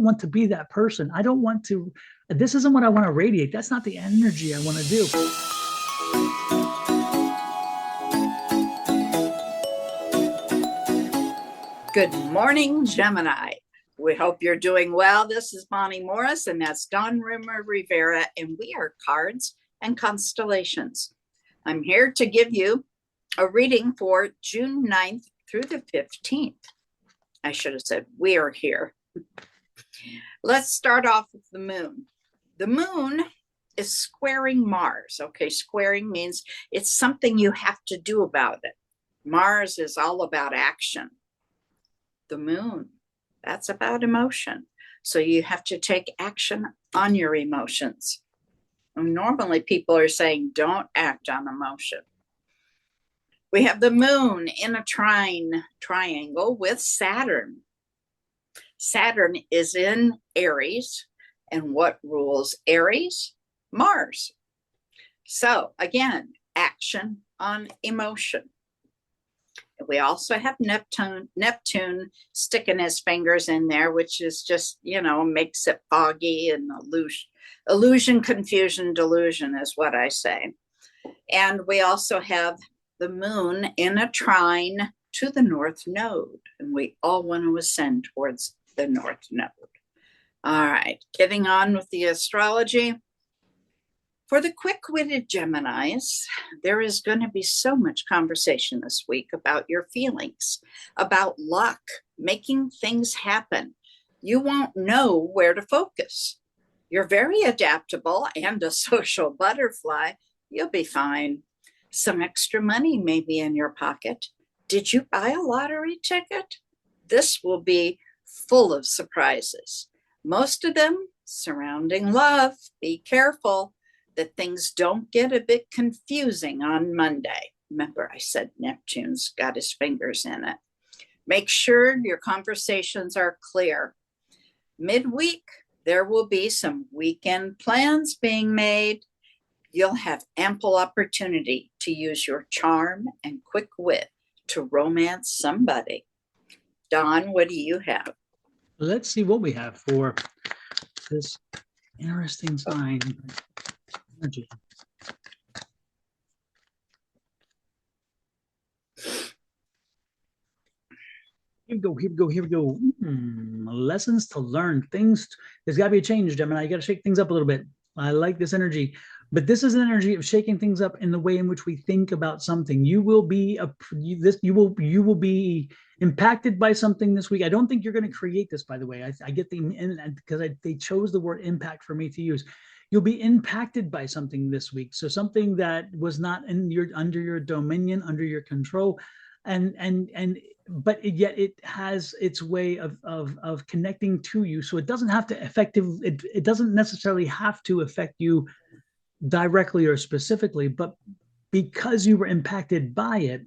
want to be that person. I don't want to, this isn't what I want to radiate. That's not the energy I want to do. Good morning, Gemini. We hope you're doing well. This is Bonnie Morris, and that's Don Rimmer Rivera, and we are Cards and Constellations. I'm here to give you a reading for June 9th through the 15th. I should have said we are here. Let's start off with the moon. The moon is squaring Mars. Okay, squaring means it's something you have to do about it. Mars is all about action. The moon, that's about emotion. So you have to take action on your emotions. And normally people are saying, don't act on emotion. We have the moon in a triangle with Saturn. Saturn is in Aries. And what rules Aries? Mars. So again, action on emotion. We also have Neptune sticking his fingers in there, which is just, makes it foggy and illusion, confusion, delusion is what I say. And we also have the moon in a trine to the North Node, and we all want to ascend towards the North Node. All right, getting on with the astrology. For the quick-witted Geminis, there is going to be so much conversation this week about your feelings, about luck, making things happen. You won't know where to focus. You're very adaptable and a social butterfly. You'll be fine. Some extra money may be in your pocket. Did you buy a lottery ticket? This will be full of surprises. Most of them surrounding love. Be careful that things don't get a bit confusing on Monday. Remember, I said Neptune's got his fingers in it. Make sure your conversations are clear. Midweek, there will be some weekend plans being made. You'll have ample opportunity to use your charm and quick wit to romance somebody. Don, what do you have? Let's see what we have for this interesting sign. Energy. Here we go. Lessons to learn. There's got to be a change, Gemini. You got to shake things up a little bit. I like this energy. But this is an energy of shaking things up in the way in which we think about something. You will be impacted by something this week. I don't think you're going to create this, by the way. I get because they chose the word impact for me to use. You'll be impacted by something this week. So something that was not under your dominion, under your control, but yet it has its way of connecting to you. So it doesn't have to it doesn't necessarily have to affect you directly or specifically, but because you were impacted by it,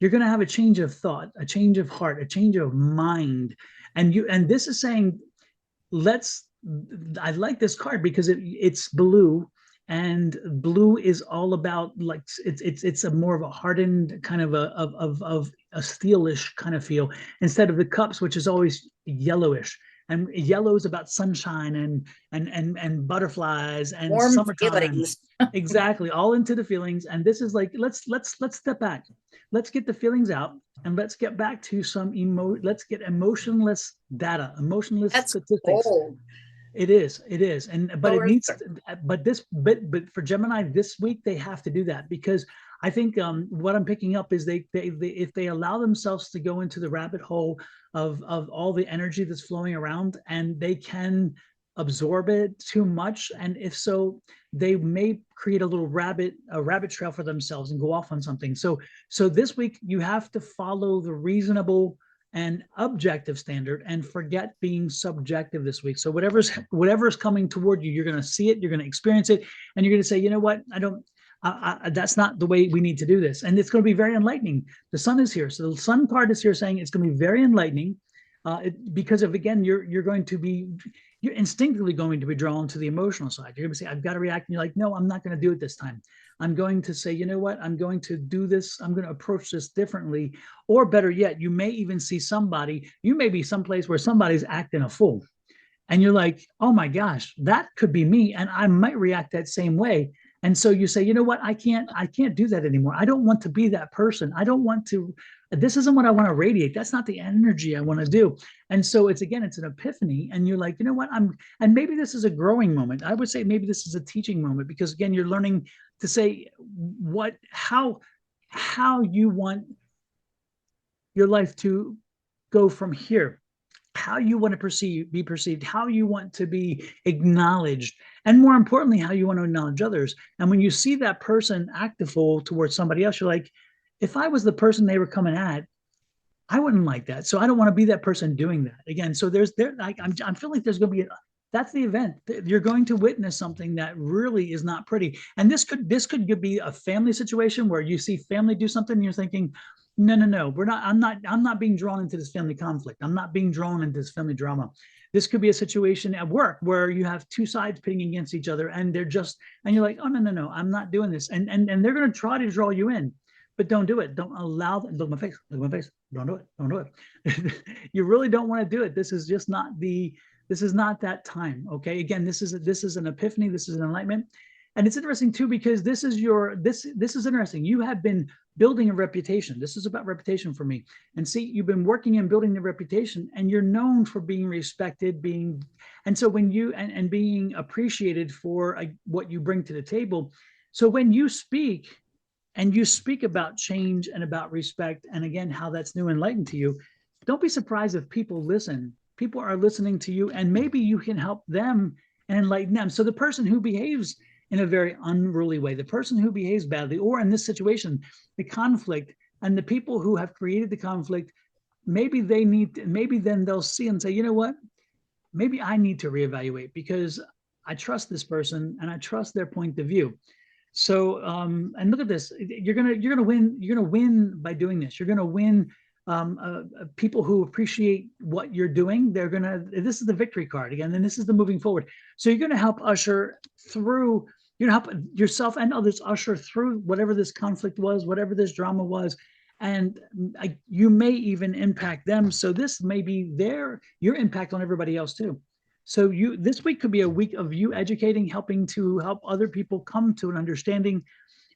you're going to have a change of thought, a change of heart, a change of mind. And this is saying, I like this card because it's blue, and blue is all about, like, it's a more of a hardened kind of a steelish kind of feel, instead of the cups, which is always yellowish. And yellow is about sunshine and butterflies and warm summertime. Feelings. Exactly, all into the feelings. And this is like, let's step back. Let's get the feelings out, and let's get back to let's get emotionless data, emotionless statistics. Old. It is, but for Gemini this week, they have to do that, because I think what I'm picking up is they if they allow themselves to go into the rabbit hole of all the energy that's flowing around, and they can absorb it too much, and if so, they may create a rabbit trail for themselves and go off on something. So this week you have to follow the reasonable and objective standard and forget being subjective this week. So whatever's coming toward you, you're going to see it, you're going to experience it, and you're going to say, you know what, that's not the way we need to do this. And it's going to be very enlightening. The sun is here. So the sun card is here saying it's going to be very enlightening, because again, you're instinctively going to be drawn to the emotional side. You're going to say, I've got to react. And you're like, no, I'm not going to do it this time. I'm going to say, you know what, I'm going to do this. I'm going to approach this differently. Or better yet, you may even see you may be someplace where somebody's acting a fool. and you're like, oh my gosh, that could be me, and I might react that same way. And so you say, you know what, I can't do that anymore. I don't want to be that person. I don't want to, this isn't what I want to radiate. That's not the energy I want to do. And so it's, again, it's an epiphany, and you're like, you know what, and maybe this is a growing moment. I would say maybe this is a teaching moment, because again, you're learning to say how you want your life to go from here, how you want to be perceived, how you want to be acknowledged, and more importantly, how you want to acknowledge others. And when you see that person act a fool towards somebody else, you're like, if I was the person they were coming at, I wouldn't like that. So I don't want to be that person doing that again. So I'm feeling like there's going to be that's the event. You're going to witness something that really is not pretty. And this could be a family situation where you see family do something and you're thinking, no, no, no, I'm not being drawn into this family conflict. I'm not being drawn into this family drama. This could be a situation at work where you have two sides pitting against each other, and and you're like, oh, no, no, no, I'm not doing this. And they're going to try to draw you in, but don't do it. Don't allow them. Look at my face. Look at my face. Don't do it. Don't do it. You really don't want to do it. This is just not this is not that time. Okay. Again, this is an epiphany. This is an enlightenment. And it's interesting too, because this is interesting. You have been building a reputation. This is about reputation for me. And see, you've been working and building the reputation, and you're known for being respected, and so when you, and being appreciated for what you bring to the table. So when you speak, and you speak about change and about respect, and again, how that's new and enlightened to you, don't be surprised if people listen. People are listening to you, and maybe you can help them and enlighten them. So the person who behaves in a very unruly way, the person who behaves badly, or in this situation, the conflict, and the people who have created the conflict, maybe then they'll see and say, you know what, maybe I need to reevaluate, because I trust this person and I trust their point of view. So, and look at this. You're gonna win by doing this. You're gonna win. People who appreciate what you're doing, this is the victory card again, and this is the moving forward. So you're gonna help usher through. You're gonna help yourself and others usher through whatever this conflict was, whatever this drama was, and you may even impact them. So this may be your impact on everybody else too. So this week could be a week of you educating, helping to help other people come to an understanding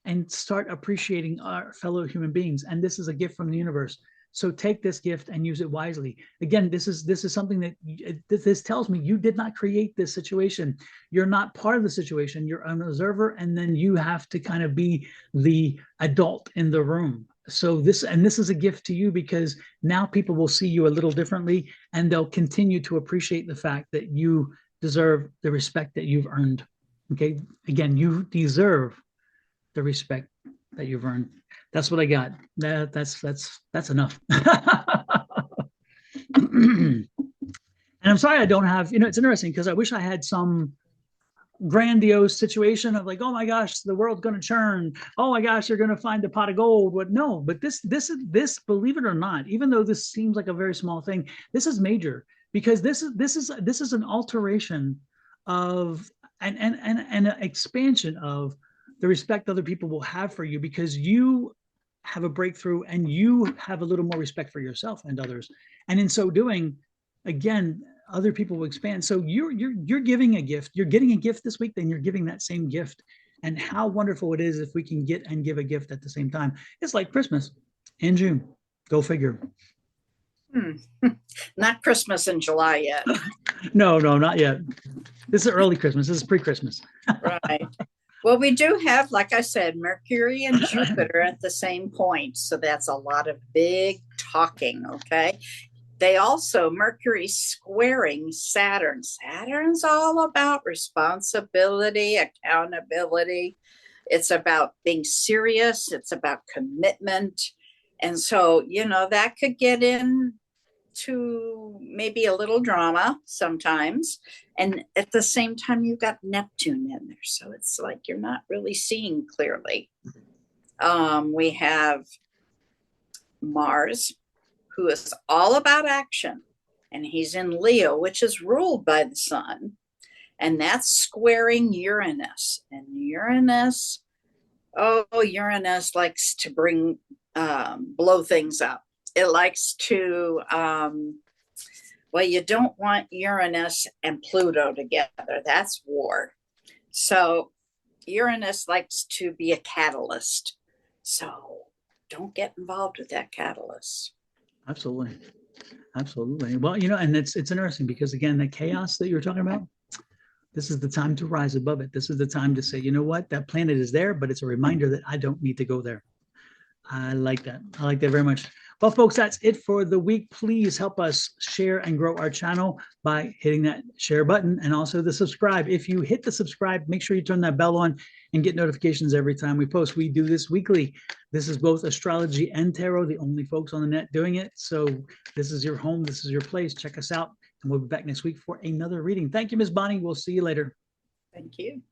and start appreciating our fellow human beings. And this is a gift from the universe. So take this gift and use it wisely. Again, this is something that this tells me you did not create this situation. You're not part of the situation. You're an observer, and then you have to kind of be the adult in the room. So this is a gift to you, because now people will see you a little differently, and they'll continue to appreciate the fact that you deserve the respect that you've earned. Okay. Again, you deserve the respect that you've earned. That's what I got. That's enough. And I'm sorry I don't have, it's interesting, because I wish I had some grandiose situation of like, oh my gosh, the world's going to churn. Oh my gosh, you're going to find a pot of gold. What? No, but this, believe it or not, even though this seems like a very small thing, this is major, because this is an alteration of and an expansion of the respect other people will have for you, because you have a breakthrough and you have a little more respect for yourself and others. And in so doing, again, other people will expand. So you're giving a gift. You're getting a gift this week, then you're giving that same gift. And how wonderful it is if we can get and give a gift at the same time. It's like Christmas in June. Go figure. Not Christmas in July yet. No, not yet. This is early Christmas. This is pre-Christmas. Right. Well, we do have, like I said, Mercury and Jupiter at the same point. So that's a lot of big talking. Okay. They also, Mercury squaring Saturn. Saturn's all about responsibility, accountability. It's about being serious. It's about commitment. And so, that could get into maybe a little drama sometimes. And at the same time, you've got Neptune in there. So it's like you're not really seeing clearly. We have Mars, who is all about action, and he's in Leo, which is ruled by the sun, and that's squaring Uranus. And Uranus likes to blow things up. It likes to Well, you don't want Uranus and Pluto together. That's war. So Uranus likes to be a catalyst. So don't get involved with that catalyst. Absolutely. Absolutely. Well, you know, and it's interesting because again, the chaos that you're talking about, this is the time to rise above it. This is the time to say, you know what, that planet is there, but it's a reminder that I don't need to go there. I like that. I like that very much. Well, folks, that's it for the week. Please help us share and grow our channel by hitting that share button and also the subscribe. If you hit the subscribe, make sure you turn that bell on and get notifications every time we post. We do this weekly. This is both astrology and tarot, the only folks on the net doing it. So this is your home. This is your place. Check us out. And we'll be back next week for another reading. Thank you, Ms. Bonnie. We'll see you later. Thank you.